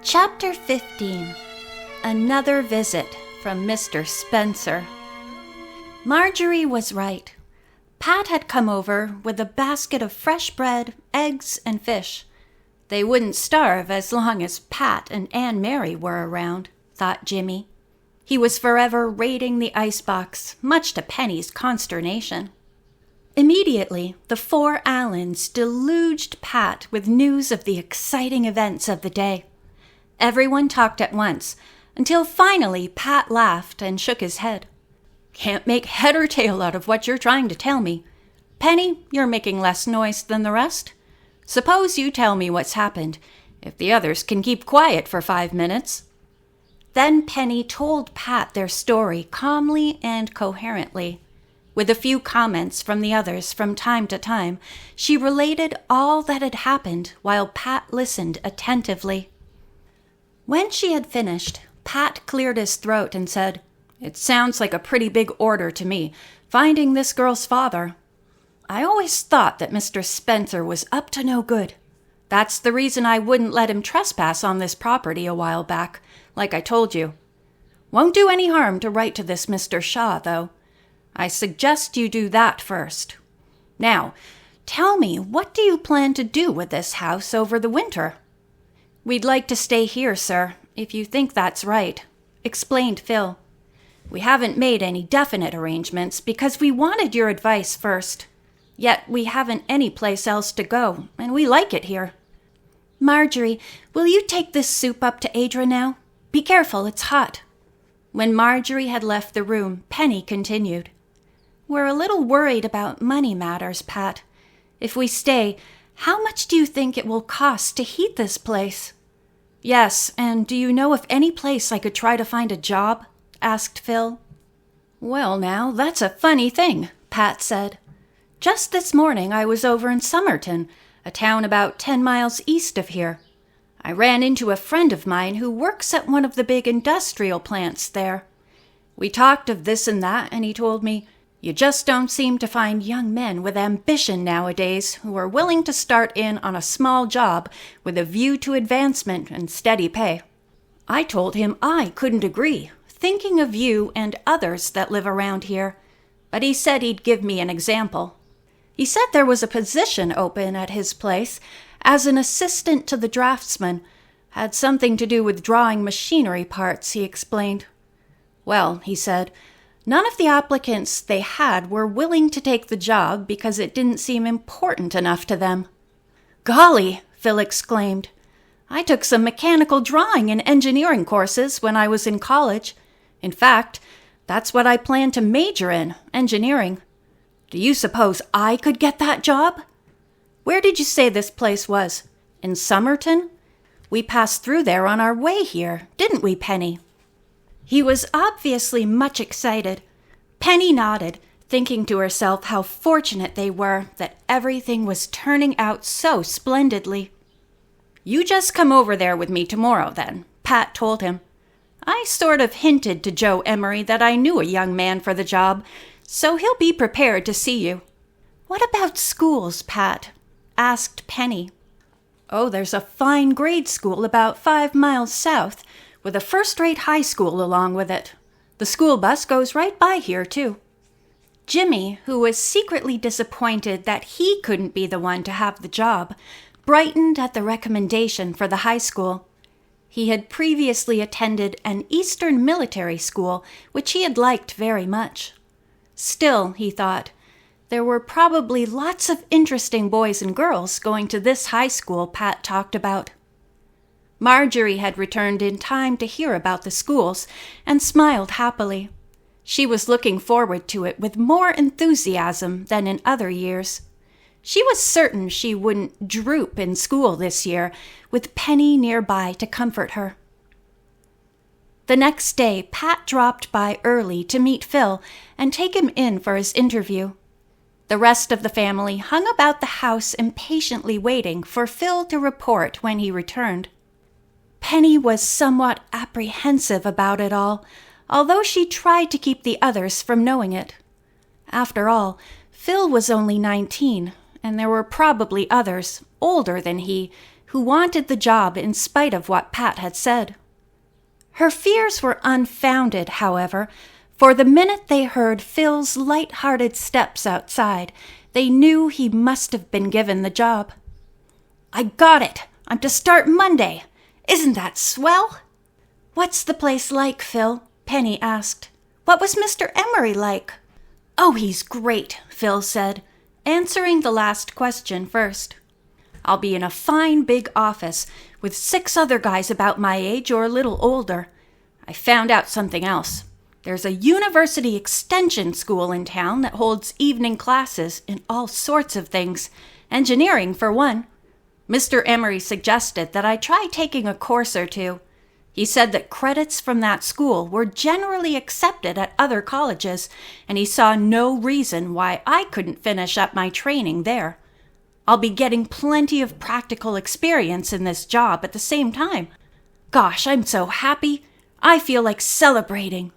Chapter 15. Another Visit from Mr. Spencer. Marjorie was right. Pat had come over with a basket of fresh bread, eggs, and fish. They wouldn't starve as long as Pat and Anne Mary were around, thought Jimmy. He was forever raiding the icebox, much to Penny's consternation. Immediately, the four Allens deluged Pat with news of the exciting events of the day. Everyone talked at once, until finally Pat laughed and shook his head. "Can't make head or tail out of what you're trying to tell me. Penny, you're making less noise than the rest. Suppose you tell me what's happened, if the others can keep quiet for 5 minutes." Then Penny told Pat their story calmly and coherently. With a few comments from the others from time to time, she related all that had happened while Pat listened attentively. When she had finished, Pat cleared his throat and said, "It sounds like a pretty big order to me, finding this girl's father. I always thought that Mr. Spencer was up to no good. That's the reason I wouldn't let him trespass on this property a while back, like I told you. Won't do any harm to write to this Mr. Shaw, though. I suggest you do that first. Now, tell me, what do you plan to do with this house over the winter?" "We'd like to stay here, sir, if you think that's right," explained Phil. "We haven't made any definite arrangements because we wanted your advice first. Yet we haven't any place else to go, and we like it here." "Marjorie, will you take this soup up to Adra now? Be careful, it's hot." When Marjorie had left the room, Penny continued. "We're a little worried about money matters, Pat. If we stay, how much do you think it will cost to heat this place?" "Yes, and do you know of any place I could try to find a job?" asked Phil. "Well, now, that's a funny thing," Pat said. "Just this morning I was over in Somerton, a town about 10 miles east of here. I ran into a friend of mine who works at one of the big industrial plants there. We talked of this and that, and he told me, 'You just don't seem to find young men with ambition nowadays who are willing to start in on a small job with a view to advancement and steady pay.' I told him I couldn't agree, thinking of you and others that live around here, but he said he'd give me an example. He said there was a position open at his place as an assistant to the draftsman. Had something to do with drawing machinery parts, he explained. Well, he said, none of the applicants they had were willing to take the job because it didn't seem important enough to them." "Golly!" Phil exclaimed. "I took some mechanical drawing and engineering courses when I was in college. In fact, that's what I planned to major in, engineering. Do you suppose I could get that job? Where did you say this place was? In Somerton? We passed through there on our way here, didn't we, Penny?" He was obviously much excited. Penny nodded, thinking to herself how fortunate they were that everything was turning out so splendidly. "You just come over there with me tomorrow, then," Pat told him. "I sort of hinted to Joe Emery that I knew a young man for the job, so he'll be prepared to see you." "What about schools, Pat?" asked Penny. "Oh, there's a fine grade school about 5 miles south, with a first-rate high school along with it. The school bus goes right by here, too." Jimmy, who was secretly disappointed that he couldn't be the one to have the job, brightened at the recommendation for the high school. He had previously attended an Eastern military school, which he had liked very much. Still, he thought, there were probably lots of interesting boys and girls going to this high school Pat talked about. Marjorie had returned in time to hear about the schools and smiled happily. She was looking forward to it with more enthusiasm than in other years. She was certain she wouldn't droop in school this year, with Penny nearby to comfort her. The next day, Pat dropped by early to meet Phil and take him in for his interview. The rest of the family hung about the house impatiently waiting for Phil to report when he returned. Penny was somewhat apprehensive about it all, although she tried to keep the others from knowing it. After all, Phil was only 19, and there were probably others, older than he, who wanted the job in spite of what Pat had said. Her fears were unfounded, however, for the minute they heard Phil's light-hearted steps outside, they knew he must have been given the job. "I got it! I'm to start Monday! Isn't that swell?" "What's the place like, Phil?" Penny asked. "What was Mr. Emery like?" "Oh, he's great," Phil said, answering the last question first. "I'll be in a fine big office with 6 other guys about my age or a little older. I found out something else. There's a university extension school in town that holds evening classes in all sorts of things, engineering for one. Mr. Emery suggested that I try taking a course or two. He said that credits from that school were generally accepted at other colleges, and he saw no reason why I couldn't finish up my training there. I'll be getting plenty of practical experience in this job at the same time. Gosh, I'm so happy. I feel like celebrating."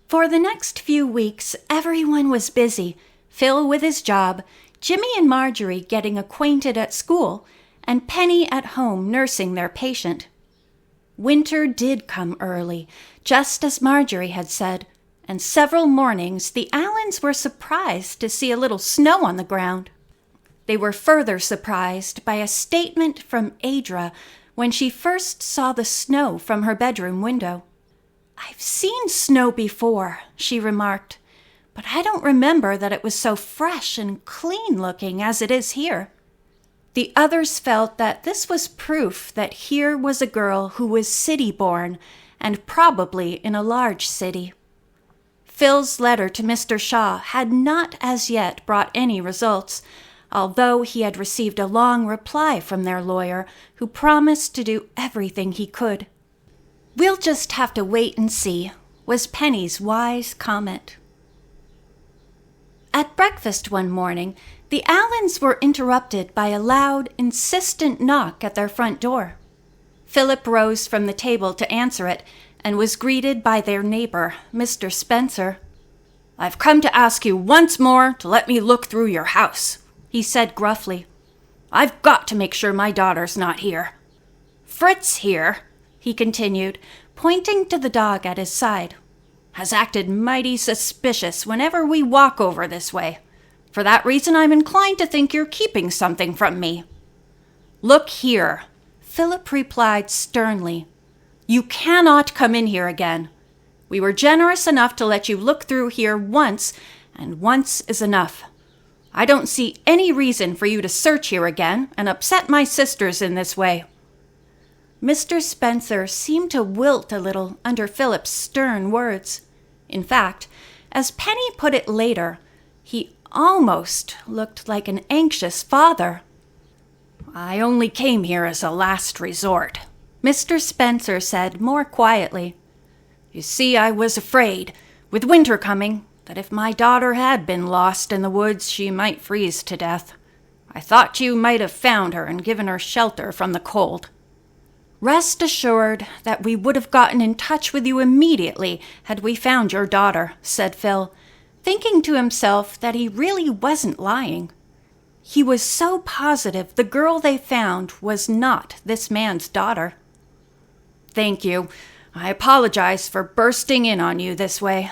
For the next few weeks, everyone was busy, Phil with his job, Jimmy and Marjorie getting acquainted at school, and Penny at home nursing their patient. Winter did come early, just as Marjorie had said, and several mornings the Allens were surprised to see a little snow on the ground. They were further surprised by a statement from Adra when she first saw the snow from her bedroom window. "I've seen snow before," she remarked, "but I don't remember that it was so fresh and clean-looking as it is here." The others felt that this was proof that here was a girl who was city-born and probably in a large city. Phil's letter to Mr. Shaw had not as yet brought any results, although he had received a long reply from their lawyer who promised to do everything he could. "We'll just have to wait and see," was Penny's wise comment. At breakfast one morning, the Allens were interrupted by a loud, insistent knock at their front door. Philip rose from the table to answer it and was greeted by their neighbor, Mr. Spencer. "I've come to ask you once more to let me look through your house," he said gruffly. "I've got to make sure my daughter's not here. Fritz here," he continued, pointing to the dog at his side, "has acted mighty suspicious whenever we walk over this way. For that reason, I'm inclined to think you're keeping something from me." "Look here," Philip replied sternly. "You cannot come in here again. We were generous enough to let you look through here once, and once is enough. I don't see any reason for you to search here again and upset my sisters in this way." Mr. Spencer seemed to wilt a little under Philip's stern words. In fact, as Penny put it later, he almost looked like an anxious father. "I only came here as a last resort," Mr. Spencer said more quietly. "You see, I was afraid, with winter coming, that if my daughter had been lost in the woods, she might freeze to death. I thought you might have found her and given her shelter from the cold." "Rest assured that we would have gotten in touch with you immediately had we found your daughter," said Phil, thinking to himself that he really wasn't lying. He was so positive the girl they found was not this man's daughter. "Thank you. I apologize for bursting in on you this way.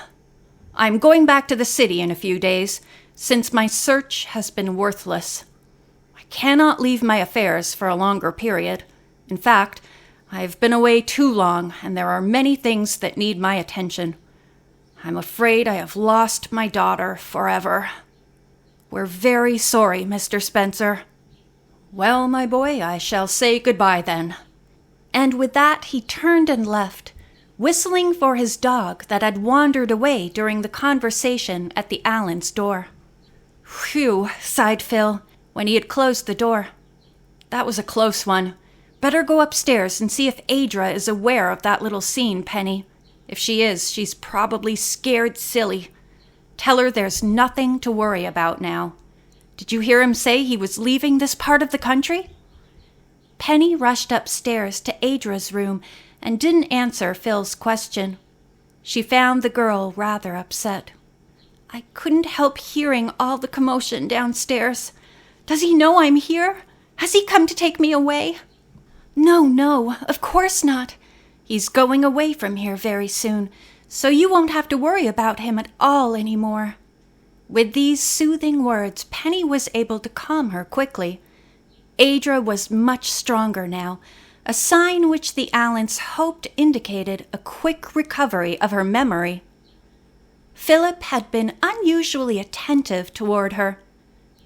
I'm going back to the city in a few days, since my search has been worthless. I cannot leave my affairs for a longer period. In fact, I've been away too long, and there are many things that need my attention. I'm afraid I have lost my daughter forever. We're very sorry, Mr. Spencer." "Well, my boy, I shall say goodbye then." And with that he turned and left, whistling for his dog that had wandered away during the conversation at the Allens' door. "Phew," sighed Phil, when he had closed the door. "That was a close one. Better go upstairs and see if Adra is aware of that little scene, Penny. If she is, she's probably scared silly. Tell her there's nothing to worry about now. Did you hear him say he was leaving this part of the country?" Penny rushed upstairs to Adra's room and didn't answer Phil's question. She found the girl rather upset. "I couldn't help hearing all the commotion downstairs. Does he know I'm here? Has he come to take me away? No, of course not. He's going away from here very soon, so you won't have to worry about him at all anymore." With these soothing words, Penny was able to calm her quickly. Adra was much stronger now, a sign which the Allens hoped indicated a quick recovery of her memory. Philip had been unusually attentive toward her.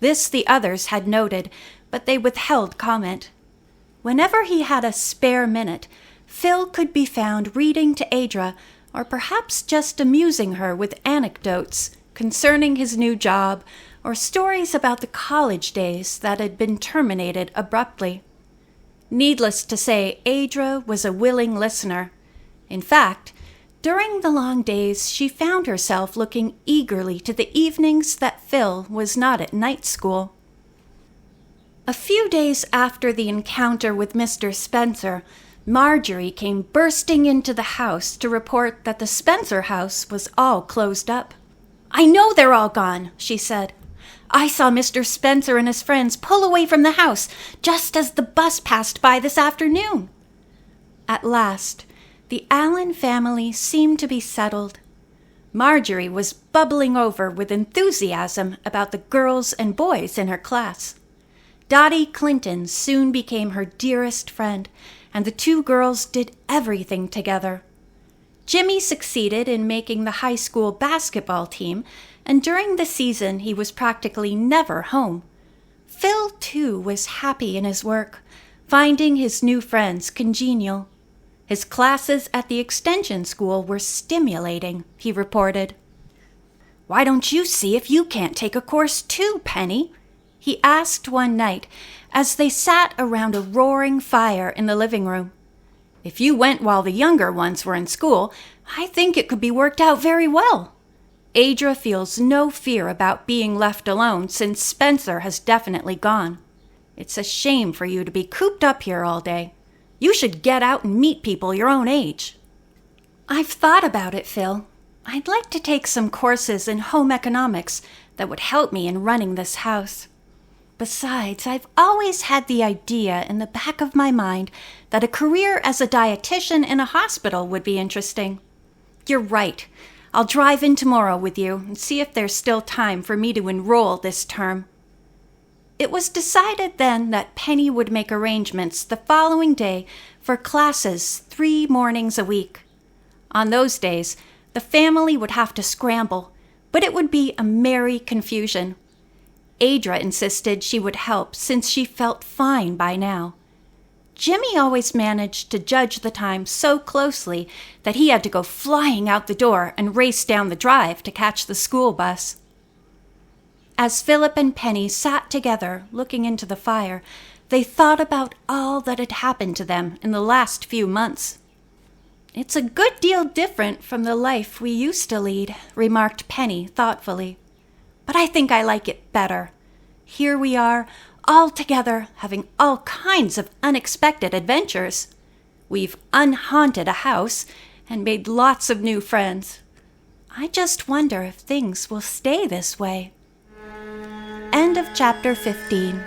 This the others had noted, but they withheld comment. Whenever he had a spare minute, Phil could be found reading to Adra, or perhaps just amusing her with anecdotes concerning his new job or stories about the college days that had been terminated abruptly. Needless to say, Adra was a willing listener. In fact, during the long days, she found herself looking eagerly to the evenings that Phil was not at night school. A few days after the encounter with Mr. Spencer, Marjorie came bursting into the house to report that the Spencer house was all closed up. "I know they're all gone," she said. "I saw Mr. Spencer and his friends pull away from the house just as the bus passed by this afternoon." At last, the Allen family seemed to be settled. Marjorie was bubbling over with enthusiasm about the girls and boys in her class. Dottie Clinton soon became her dearest friend, and the two girls did everything together. Jimmy succeeded in making the high school basketball team, and during the season he was practically never home. Phil, too, was happy in his work, finding his new friends congenial. His classes at the extension school were stimulating, he reported. "Why don't you see if you can't take a course too, Penny?" he asked one night as they sat around a roaring fire in the living room. "If you went while the younger ones were in school, I think it could be worked out very well. Adra feels no fear about being left alone since Spencer has definitely gone. It's a shame for you to be cooped up here all day. You should get out and meet people your own age." "I've thought about it, Phil. I'd like to take some courses in home economics that would help me in running this house. Besides, I've always had the idea in the back of my mind that a career as a dietitian in a hospital would be interesting. You're right. I'll drive in tomorrow with you and see if there's still time for me to enroll this term." It was decided then that Penny would make arrangements the following day for classes 3 mornings a week. On those days, the family would have to scramble, but it would be a merry confusion. Adra insisted she would help since she felt fine by now. Jimmy always managed to judge the time so closely that he had to go flying out the door and race down the drive to catch the school bus. As Philip and Penny sat together looking into the fire, they thought about all that had happened to them in the last few months. "It's a good deal different from the life we used to lead," remarked Penny thoughtfully. "But I think I like it better. Here we are, all together, having all kinds of unexpected adventures. We've unhaunted a house and made lots of new friends. I just wonder if things will stay this way." End of chapter 15.